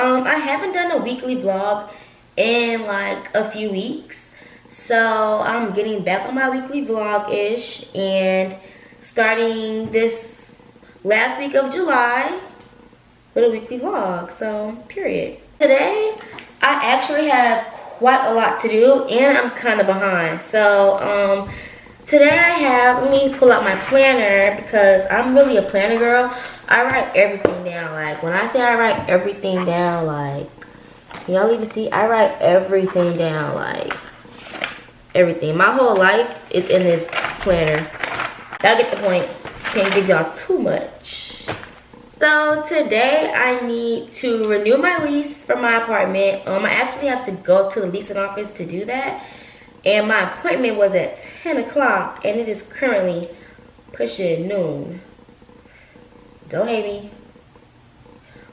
I haven't done a weekly vlog in like a few weeks. So I'm getting back on my weekly vlog-ish and starting this last week of July with a weekly vlog. So, period. Today, I actually have quite a lot to do and I'm kind of behind. So, today I have, let me pull out my planner because I'm really a planner girl. I write everything down. Like, when I say I write everything down, like, can y'all even see? I write everything down, like, everything. My whole life is in this planner. Y'all get the point. Can't give y'all too much. So today I need to renew my lease for my apartment. I actually have to go to the leasing office to do that. And my appointment was at 10 o'clock and it is currently pushing noon. Don't hate me.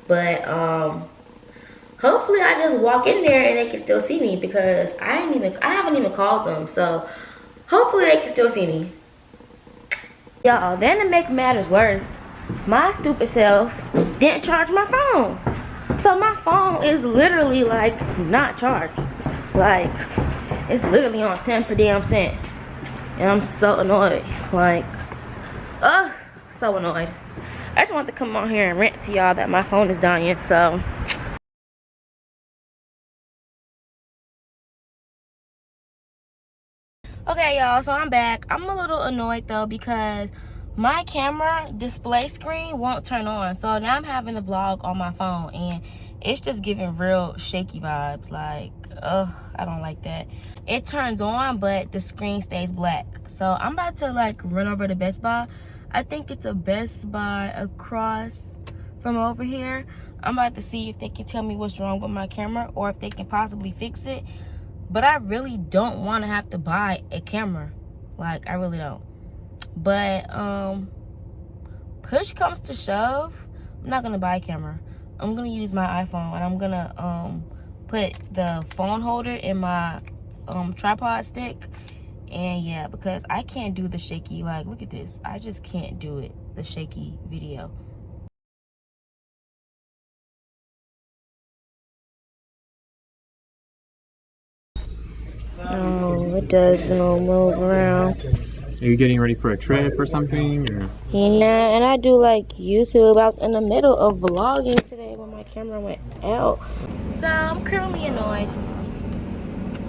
But hopefully I just walk in there and they can still see me because I haven't even called them. So hopefully they can still see me. Y'all, then to make matters worse, my stupid self didn't charge my phone. So my phone is literally like not charged. Like it's literally on 10 per damn cent. And I'm so annoyed. Like, so annoyed. I just want to come on here and rant to y'all that my phone is dying, so. Okay, y'all, so I'm back. I'm a little annoyed though because my camera display screen won't turn on. So now I'm having a vlog on my phone and it's just giving real shaky vibes. Like, I don't like that. It turns on, but the screen stays black. So I'm about to like run over to Best Buy. I think it's a Best Buy across from over here. I'm about to see if they can tell me what's wrong with my camera or if they can possibly fix it. But I really don't want to have to buy a camera. Like, I really don't. But push comes to shove, I'm not gonna buy a camera. I'm gonna use my iPhone and I'm gonna put the phone holder in my tripod stick. And yeah, because I can't do the shaky, like, look at this, I just can't do it, the shaky video. No, it doesn't move around. Are you getting ready for a trip or something? Or? Yeah, and I do like YouTube. I was in the middle of vlogging today when my camera went out. So I'm currently annoyed.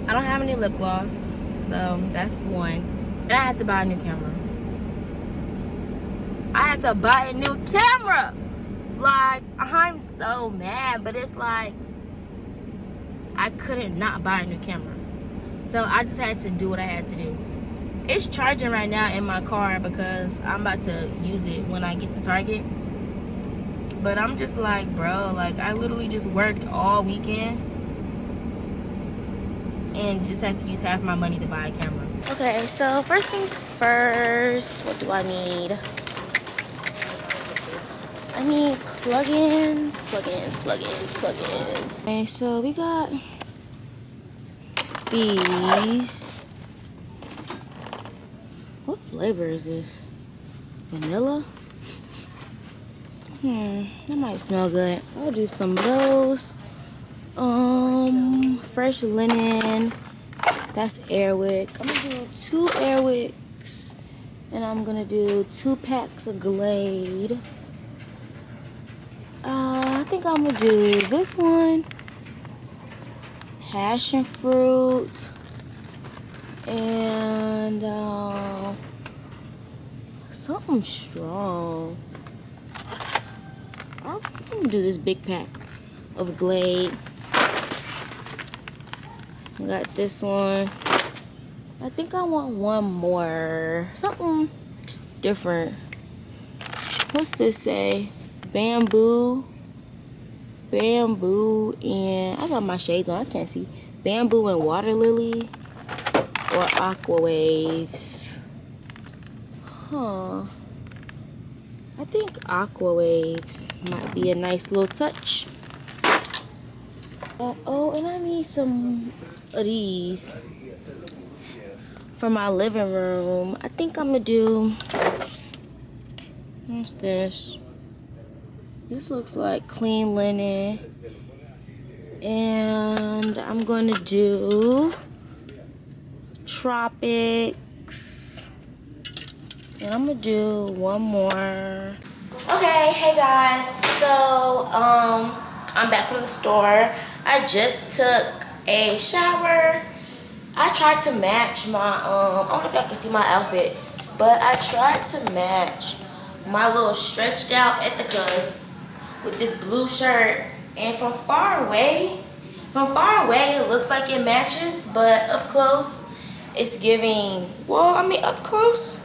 I don't have any lip gloss, so that's one. And I had to buy a new camera. I had to buy a new camera. Like, I'm so mad, but it's like I couldn't not buy a new camera. So I just had to do what I had to do. It's charging right now in my car because I'm about to use it when I get to Target. But I'm just like, bro, like I literally just worked all weekend and just had to use half my money to buy a camera. Okay, so first things first, what do I need? I need plugins. Okay, so we got these. What flavor is this? Vanilla? That might smell good. I'll do some of those. Fresh linen. That's Airwick. I'm gonna do 2 Airwicks. And I'm gonna do 2 packs of Glade. I think I'm gonna do this one. Passion fruit. And something strong. I'm gonna do this big pack of Glade. We got this one. I think I want one more. Something different. What's this say? Bamboo, and I got my shades on. I can't see. Bamboo and water lily. Or aqua waves. I think aqua waves might be a nice little touch. Oh, and I need some of these for my living room. I think I'm gonna do, what's this? This looks like clean linen. And I'm going to do Tropics. And I'm going to do one more. Okay, hey guys. So, I'm back from the store. I just took a shower. I tried to match my, I don't know if y'all can see my outfit, but I tried to match my little stretched out Ethicas with this blue shirt. And from far away, it looks like it matches, but up close, it's giving, well, I mean, up close,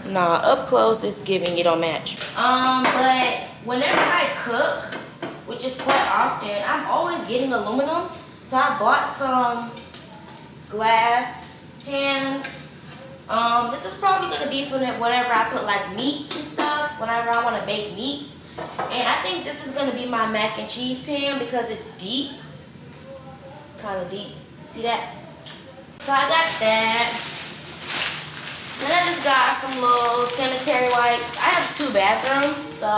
nah, up close, it's giving, it don't match. But whenever I cook, which is quite often, I'm always getting aluminum. So I bought some glass pans. This is probably gonna be for whenever I put like meats and stuff, whenever I wanna bake meats. And I think this is gonna be my mac and cheese pan because it's deep. It's kind of deep, see that? So I got that. Then I just got some little sanitary wipes. I have 2 bathrooms, so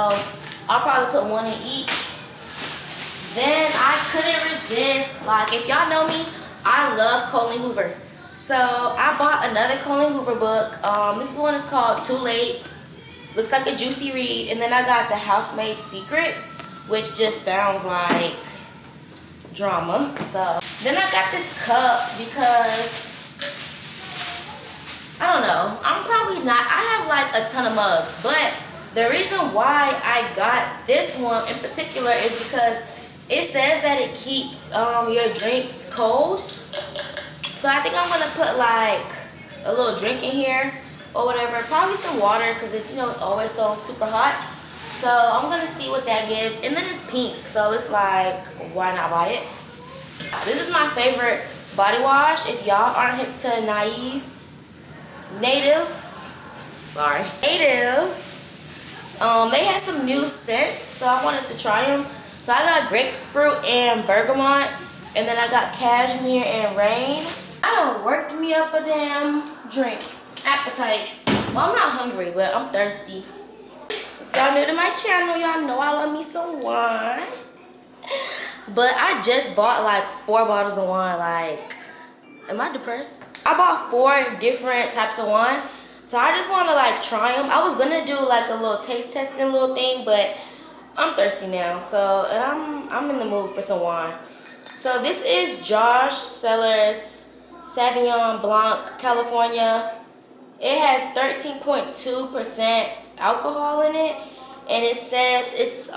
I'll probably put one in each. Then I couldn't resist, like if y'all know me, I love Colleen Hoover. So I bought another Colleen Hoover book. This one is called Too Late. Looks like a juicy read. And then I got The Housemaid's Secret, which just sounds like drama. So then I got this cup because, I don't know, I'm probably not, I have like a ton of mugs, but the reason why I got this one in particular is because it says that it keeps your drinks cold. So I think I'm gonna put like a little drink in here or whatever, probably some water because it's, you know, it's always so super hot. So I'm gonna see what that gives. And then it's pink, so it's like, why not buy it? This is my favorite body wash. If y'all aren't hip to Native. They had some new scents, so I wanted to try them. So I got grapefruit and bergamot, and then I got cashmere and rain. I done worked me up a damn drink. Appetite. Well, I'm not hungry, but I'm thirsty. If y'all new to my channel, y'all know I love me some wine. But I just bought like 4 bottles of wine. Like, am I depressed? I bought 4 different types of wine. So I just want to like try them. I was gonna do like a little taste testing little thing, but I'm thirsty now. So, and I'm in the mood for some wine. So this is Josh Cellars Sauvignon Blanc, California. It has 13.2% alcohol in it, and it says it's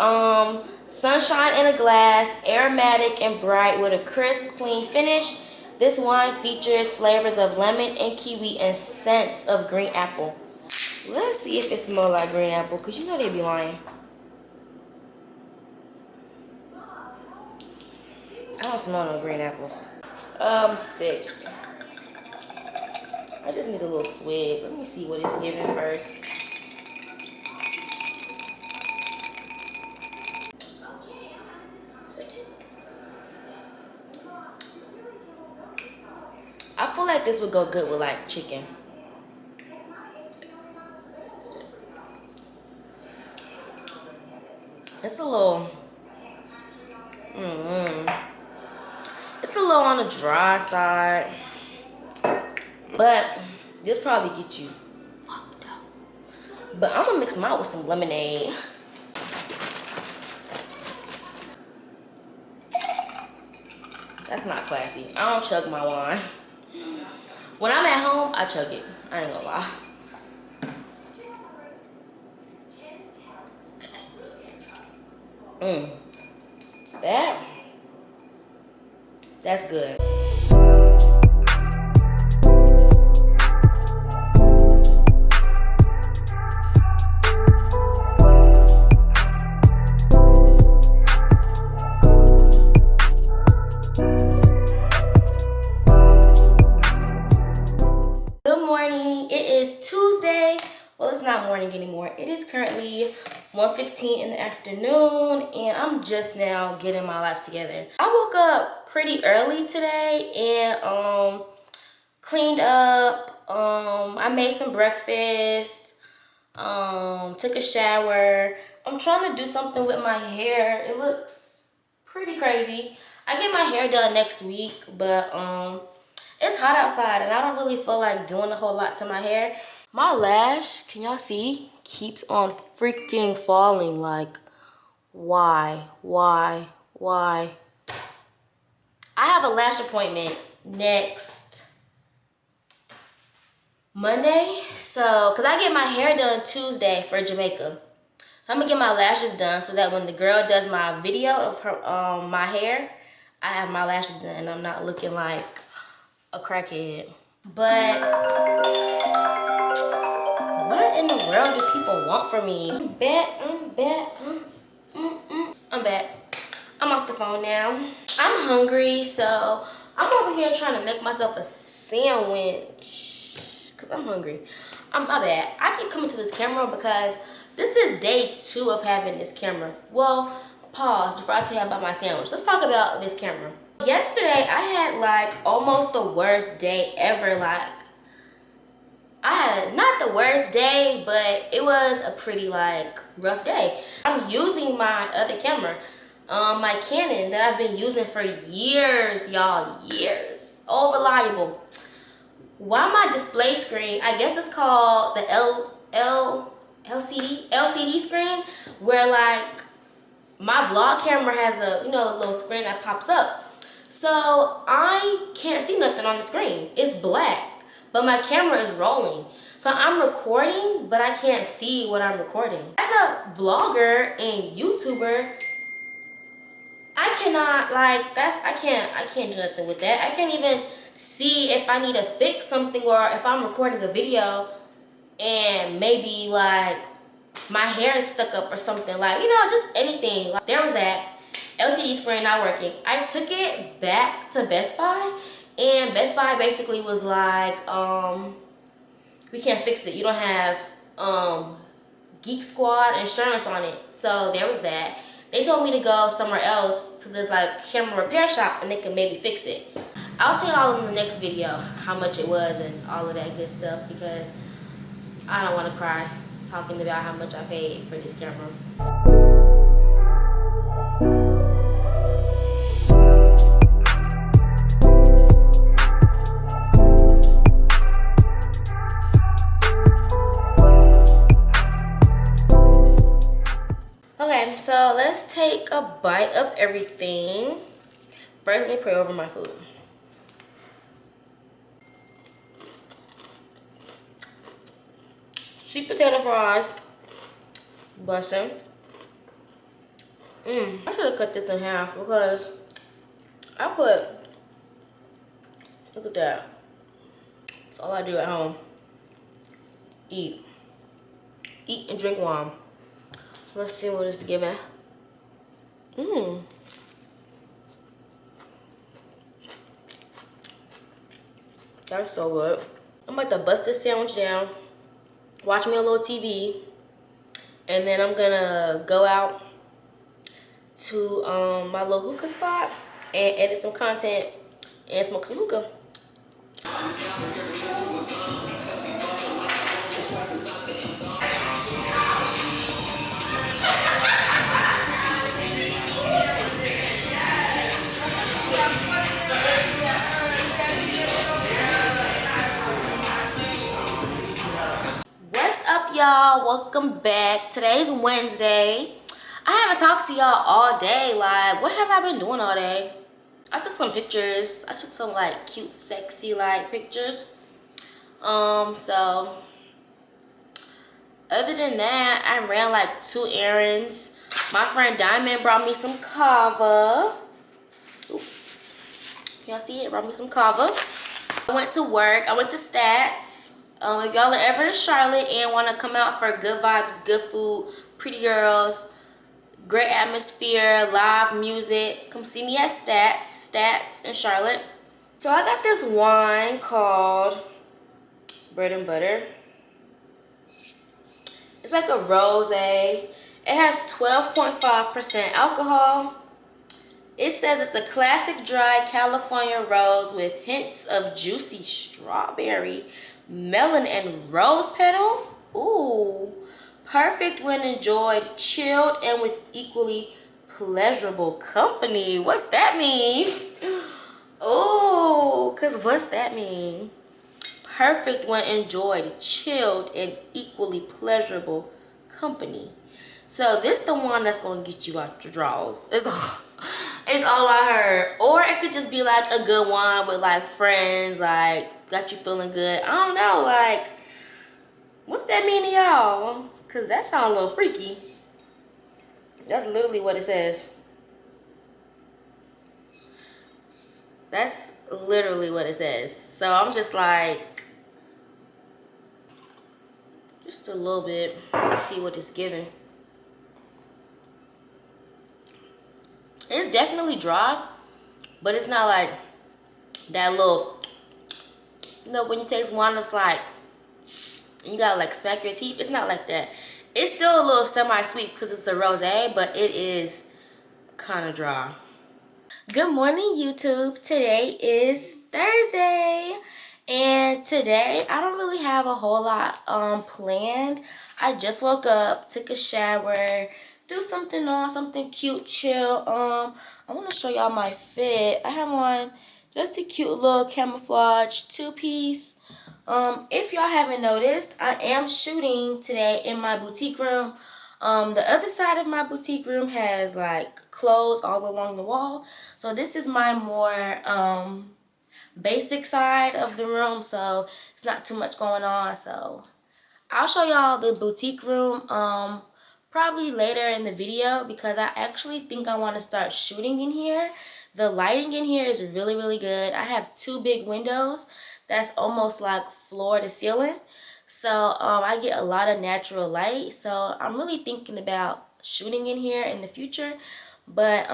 sunshine in a glass, aromatic and bright with a crisp, clean finish. This wine features flavors of lemon and kiwi and scents of green apple. Let's see if it smells like green apple, because you know they be lying. I don't smell no green apples. I'm sick. I just need a little swig. Let me see what it's giving first. I feel like this would go good with like chicken. It's a little, it's a little on the dry side, but this probably get you fucked up. But I'm gonna mix mine with some lemonade. That's not classy. I don't chug my wine. When I'm at home, I chug it. I ain't gonna lie. That's good. Good morning. It is Tuesday. Well, it's not morning anymore. It is currently 1:15 in the afternoon, and I'm just now getting my life together. I woke up pretty early today and cleaned up. I made some breakfast. Took a shower. I'm trying to do something with my hair. It looks pretty crazy. I get my hair done next week, but it's hot outside and I don't really feel like doing a whole lot to my hair. My lash, can y'all see, keeps on freaking falling. Like, why? I have a lash appointment next Monday. So, cause I get my hair done Tuesday for Jamaica. So I'm gonna get my lashes done so that when the girl does my video of her my hair, I have my lashes done and I'm not looking like a crackhead. But what in the world do people want from me? I'm back. I'm off the phone now. I'm hungry, so I'm over here trying to make myself a sandwich because I'm hungry. My bad. I keep coming to this camera because this is day 2 of having this camera. Well, pause before I tell you about my sandwich. Let's talk about this camera. Yesterday, I had like almost the worst day ever. Like, I had not the worst day, but it was a pretty like rough day. I'm using my other camera, my Canon that I've been using for years, y'all, years. Oh, reliable. Why my display screen, I guess it's called the LCD screen, where like my vlog camera has a, you know, a little screen that pops up. So I can't see nothing on the screen. It's black, but my camera is rolling. So I'm recording, but I can't see what I'm recording. As a vlogger and YouTuber, I cannot like, I can't do nothing with that. I can't even see if I need to fix something or if I'm recording a video and maybe like my hair is stuck up or something, like, you know, just anything. Like, there was that LCD screen not working. I took it back to Best Buy and Best Buy basically was like, we can't fix it. You don't have Geek Squad insurance on it. So there was that. They told me to go somewhere else to this like camera repair shop and they can maybe fix it. I'll tell y'all in the next video how much it was and all of that good stuff because I don't want to cry talking about how much I paid for this camera. Okay, so let's take a bite of everything. First, let me pray over my food. Sweet potato fries. Bussin'. I should have cut this in half because I put, look at that. That's all I do at home. Eat. Eat and drink wine. So let's see what it's giving. That's so good. I'm about to bust this sandwich down, watch me a little TV, and then I'm gonna go out to my little hookah spot and edit some content and smoke some hookah. What's up, y'all? Welcome back. Today's Wednesday. I haven't talked to y'all all day. Like, what have I been doing all day? I took some pictures. I took some like cute, sexy like pictures. So other than that, I ran like 2 errands. My friend Diamond brought me some kava. Ooh. Can y'all see it? Brought me some kava. I went to work. I went to Stats. If y'all are ever in Charlotte and want to come out for good vibes, good food, pretty girls, great atmosphere, live music, come see me at Stats in Charlotte. So I got this wine called Bread and Butter. It's like a rosé. It has 12.5% alcohol. It says it's a classic dry California rose with hints of juicy strawberry, melon, and rose petal. Ooh. Perfect when enjoyed chilled and with equally pleasurable company. What's that mean? Oh, cause what's that mean? Perfect when enjoyed, chilled, and equally pleasurable company. So this the one that's gonna get you out your drawers. It's all I heard. Or it could just be like a good one with like friends, like got you feeling good. I don't know, like what's that mean to y'all? Cause that sounds a little freaky. That's literally what it says. That's literally what it says. So I'm just like, just a little bit, see what it's giving. It's definitely dry, but it's not like that little, you know, when you taste one, it's like, you gotta like smack your teeth. It's not like that. It's still a little semi-sweet because it's a rosé, but it is kind of dry. Good morning, YouTube. Today is Thursday, and today I don't really have a whole lot planned. I just woke up, took a shower, threw something on, something cute, chill. I want to show y'all my fit. I have on just a cute little camouflage two-piece. If y'all haven't noticed, I am shooting today in my boutique room. The other side of my boutique room has like clothes all along the wall. So this is my more basic side of the room, so it's not too much going on. So I'll show y'all the boutique room probably later in the video, because I actually think I want to start shooting in here. The lighting in here is really, really good. I have two big windows that's almost like floor to ceiling. So I get a lot of natural light. So I'm really thinking about shooting in here in the future. But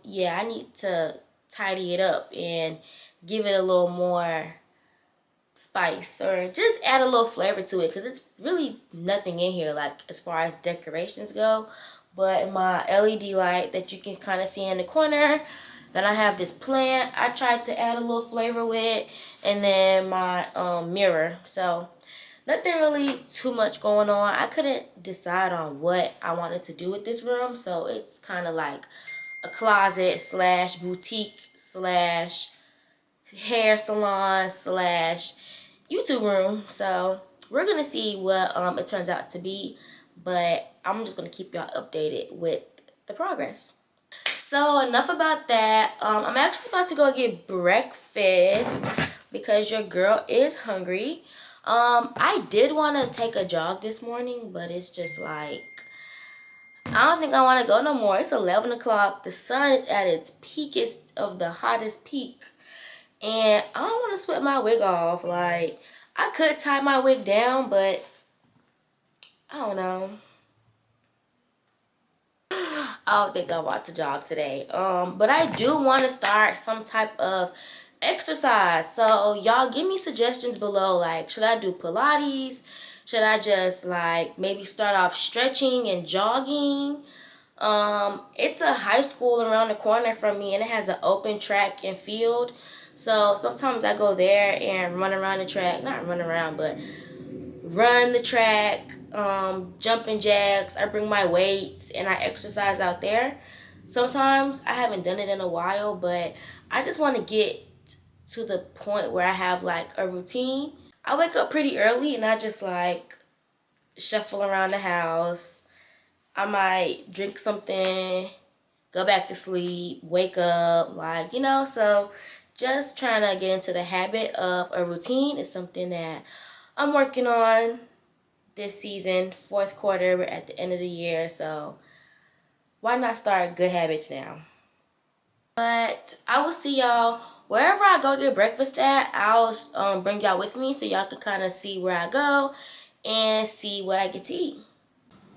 yeah, I need to tidy it up and give it a little more spice, or just add a little flavor to it, because it's really nothing in here like as far as decorations go. But my LED light that you can kind of see in the corner, then I have this plant I tried to add a little flavor with, and then my mirror. So nothing really too much going on. I couldn't decide on what I wanted to do with this room, so it's kind of like a closet slash boutique slash hair salon slash YouTube room. So we're gonna see what it turns out to be, but I'm just gonna keep y'all updated with the progress. So enough about that. I'm actually about to go get breakfast because your girl is hungry. I did want to take a jog this morning, but it's just like, I don't think I want to go no more. It's 11 o'clock. The sun is at its peakest of the hottest peak. And I don't want to sweat my wig off. Like, I could tie my wig down, but I don't know. I don't think I'm about to jog today. But I do want to start some type of exercise. So y'all give me suggestions below. Like, should I do Pilates? Should I just like maybe start off stretching and jogging? It's a high school around the corner from me, and it has an open track and field. So sometimes I go there and run around the track. Not run around, but run the track, jumping jacks. I bring my weights and I exercise out there. Sometimes I haven't done it in a while, but I just want to get to the point where I have like a routine. I wake up pretty early and I just like shuffle around the house. I might drink something, go back to sleep, wake up, like, you know. So just trying to get into the habit of a routine is something that I'm working on this season, fourth quarter. We're at the end of the year, so why not start good habits now? But I will see y'all wherever I go get breakfast at. I'll bring y'all with me so y'all can kind of see where I go and see what I get to eat.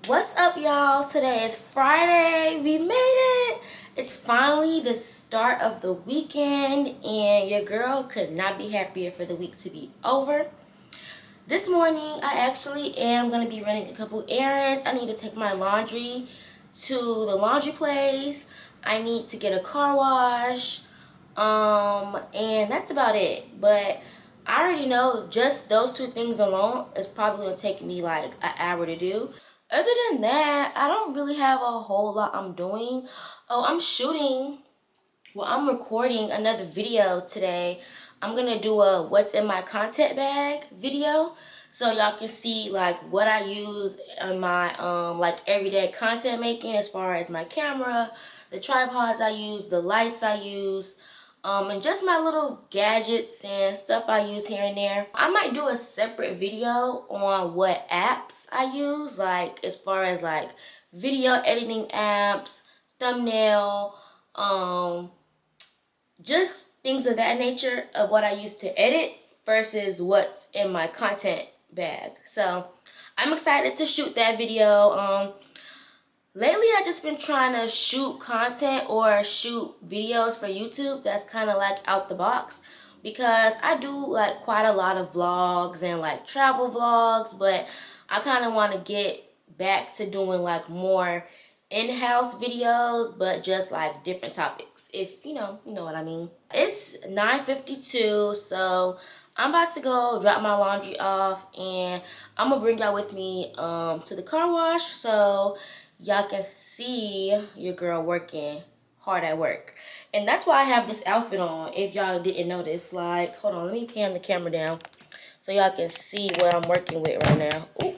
What's up, y'all? Today is Friday. We made it. It's finally the start of the weekend, and your girl could not be happier for the week to be over. This morning, I actually am going to be running a couple errands. I need to take my laundry to the laundry place. I need to get a car wash. And that's about it. But I already know just those two things alone is probably going to take me like an hour to do. Other than that, I don't really have a whole lot I'm doing. Oh, I'm recording another video today. I'm gonna do a what's in my content bag video, so y'all can see like what I use in my like everyday content making, as far as my camera, the tripods I use, the lights I use, and just my little gadgets and stuff I use here and there. I might do a separate video on what apps I use, like as far as like video editing apps, thumbnail, just things of that nature of what I use to edit versus what's in my content bag. So I'm excited to shoot that video. Lately I just been trying to shoot content or shoot videos for YouTube that's kind of like out the box, because I do like quite a lot of vlogs and like travel vlogs, but I kind of want to get back to doing like more in-house videos, but just like different topics, if you know what I mean. It's 9:52, so I'm about to go drop my laundry off, and I'm gonna bring y'all with me to the car wash so y'all can see your girl working hard at work. And that's why I have this outfit on, if y'all didn't notice. Like, hold on, let me pan the camera down so y'all can see what I'm working with right now. Ooh,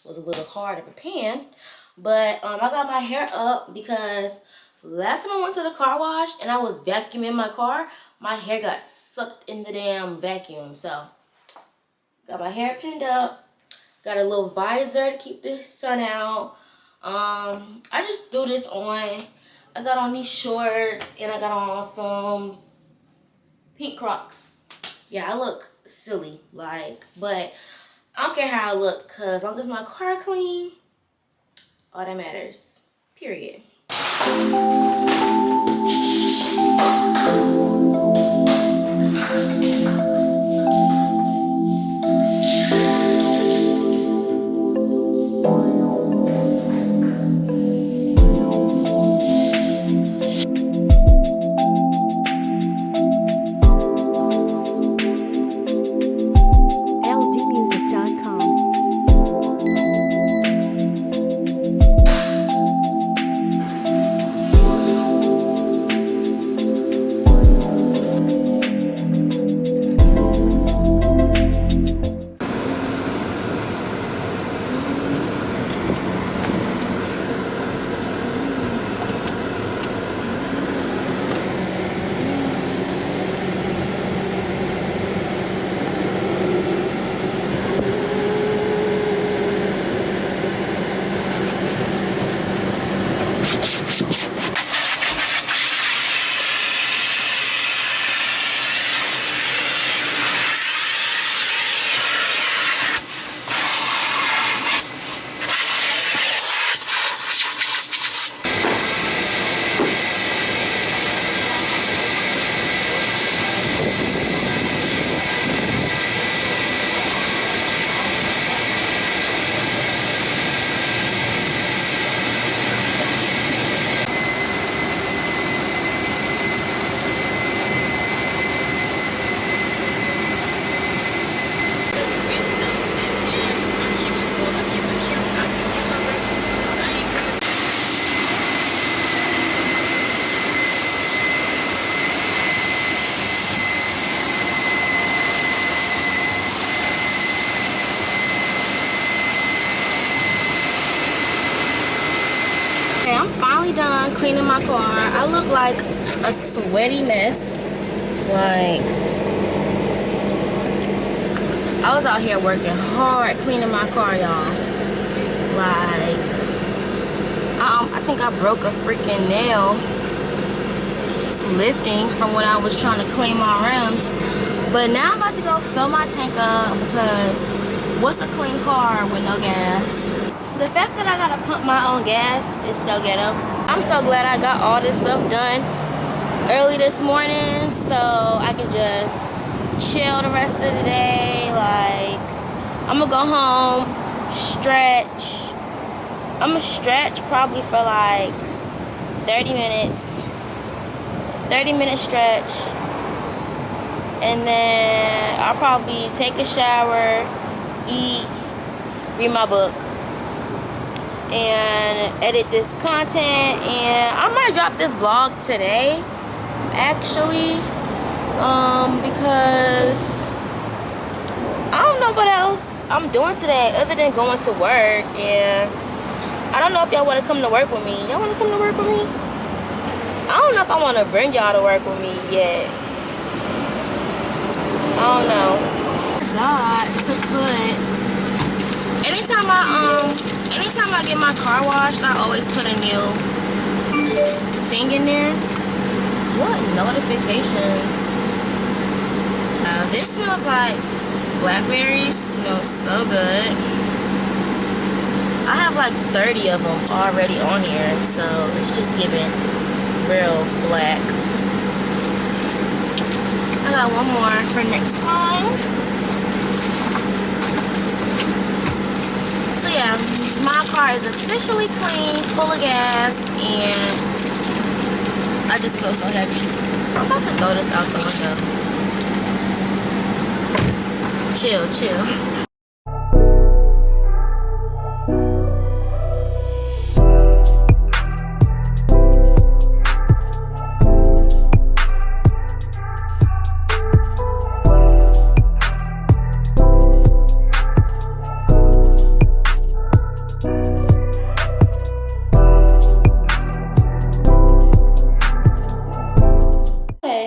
was a little hard of a pan. But I got my hair up because last time I went to the car wash and I was vacuuming my car, my hair got sucked in the damn vacuum. So got my hair pinned up, got a little visor to keep the sun out. I just threw this on. I got on these shorts and I got on some pink Crocs. Yeah, I look silly, like, but I don't care how I look, cause as long as my car clean, it's all that matters. Period. Okay, I'm finally done cleaning my car. I look like a sweaty mess. Like, I was out here working hard cleaning my car, y'all. Like, I think I broke a freaking nail. It's lifting from when I was trying to clean my rims. But now I'm about to go fill my tank up, because what's a clean car with no gas? The fact that I gotta pump my own gas is so ghetto. I'm so glad I got all this stuff done early this morning, so I can just chill the rest of the day. Like, I'm gonna go home, stretch. I'm gonna stretch probably for like 30 minutes. 30-minute stretch. And then I'll probably take a shower, eat, read my book. and edit this content, and I might drop this vlog today actually, because I don't know what else I'm doing today other than going to work. And I don't know if y'all want to come to work with me. Y'all want to come to work with me? I don't know if I want to bring y'all to work with me yet. I don't know. God, to put anytime I get my car washed, I always put a new thing in there. What notifications? This smells like blackberries. Smells so good. I have like 30 of them already on here, so it's just giving real black. I got one more for next time. So yeah, my car is officially clean, full of gas, and I just feel so heavy. I'm about to throw this out the window. Chill, chill.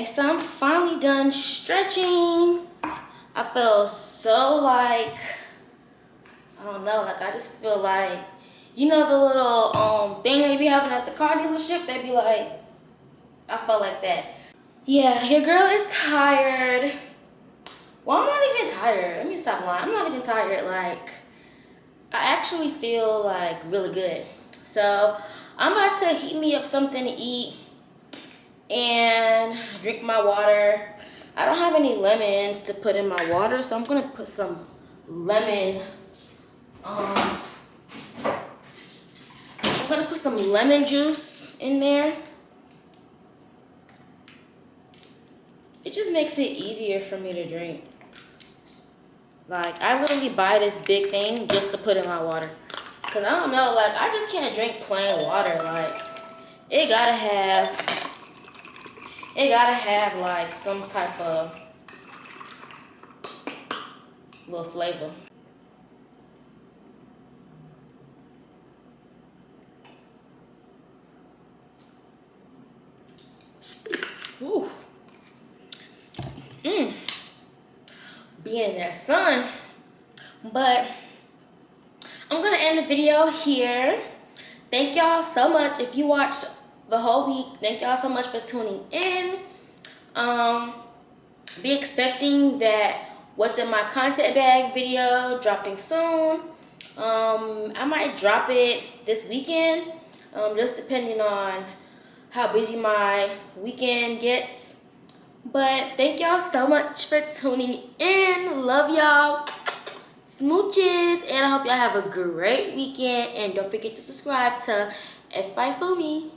So I'm finally done stretching. I feel so like, I don't know, like I just feel like, you know the little thing they be having at the car dealership? They be like, I felt like that. Yeah, your girl is tired. Well, I'm not even tired. Let me stop lying. I'm not even tired. Like, I actually feel like really good. So I'm about to heat me up something to eat and drink my water. I don't have any lemons to put in my water, so I'm gonna put some lemon, I'm gonna put some lemon juice in there. It just makes it easier for me to drink. Like, I literally buy this big thing just to put in my water. Cause I don't know, like, I just can't drink plain water. Like, it gotta have like some type of little flavor. Woo. Be in that sun. But I'm gonna end the video here. Thank y'all so much if you watched the whole week. Thank y'all so much for tuning in. Be expecting that what's in my content bag video dropping soon. I might drop it this weekend, just depending on how busy my weekend gets. But thank y'all so much for tuning in. Love y'all. Smooches, and I hope y'all have a great weekend, and don't forget to subscribe to F by Fumi.